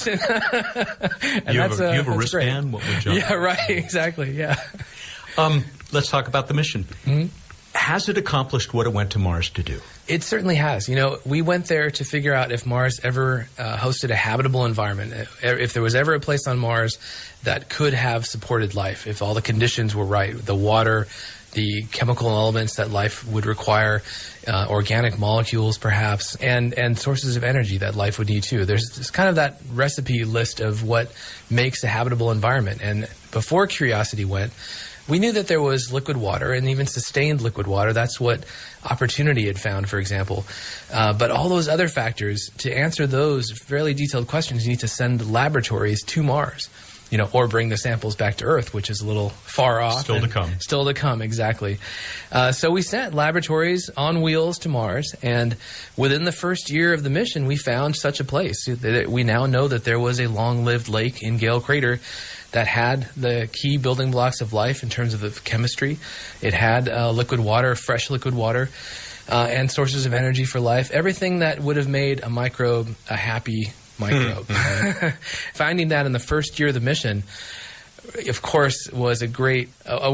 Yes. And you have a wristband? What would John? Yeah, right. Exactly. Yeah. Let's talk about the mission. Mm-hmm. Has it accomplished what it went to Mars to do? It certainly has. You know, we went there to figure out if Mars ever hosted a habitable environment, if there was ever a place on Mars that could have supported life, if all the conditions were right, the water, the chemical elements that life would require, organic molecules perhaps, and sources of energy that life would need too. There's kind of that recipe list of what makes a habitable environment. And before Curiosity went, we knew that there was liquid water and even sustained liquid water. That's what Opportunity had found, for example. But all those other factors, to answer those fairly detailed questions, you need to send laboratories to Mars, you know, or bring the samples back to Earth, which is a little far off. Still to come. Still to come, exactly. So we sent laboratories on wheels to Mars, and within the first year of the mission, we found such a place. We now know that there was a long-lived lake in Gale Crater that had the key building blocks of life in terms of the chemistry. It had liquid water, fresh liquid water, and sources of energy for life. Everything that would have made a microbe a happy microbe. Finding that in the first year of the mission, of course, was a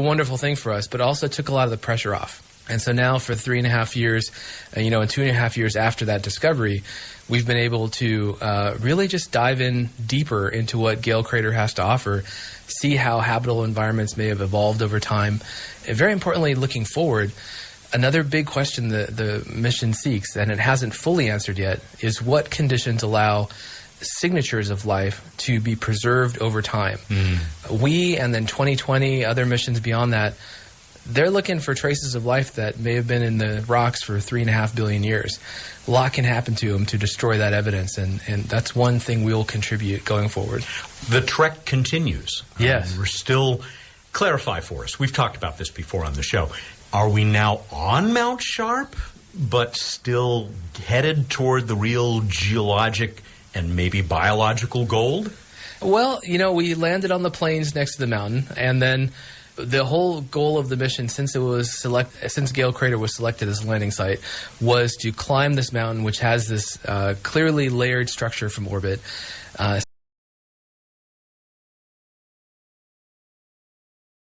wonderful thing for us, but also took a lot of the pressure off. And so now for 3.5 years, and 2.5 years after that discovery, we've been able to really just dive in deeper into what Gale Crater has to offer, see how habitable environments may have evolved over time, and very importantly, looking forward, another big question the mission seeks, and it hasn't fully answered yet, is what conditions allow signatures of life to be preserved over time. We, and then 2020, other missions beyond that, they're looking for traces of life that may have been in the rocks for 3.5 billion years. A lot can happen to them to destroy that evidence, and that's one thing we'll contribute going forward. The trek continues. Yes. We're still... Clarify for us. We've talked about this before on the show. Are we now on Mount Sharp, but still headed toward the real geologic and maybe biological gold? Well, we landed on the plains next to the mountain, and then the whole goal of the mission, since Gale Crater was selected as a landing site, was to climb this mountain, which has this clearly layered structure from orbit.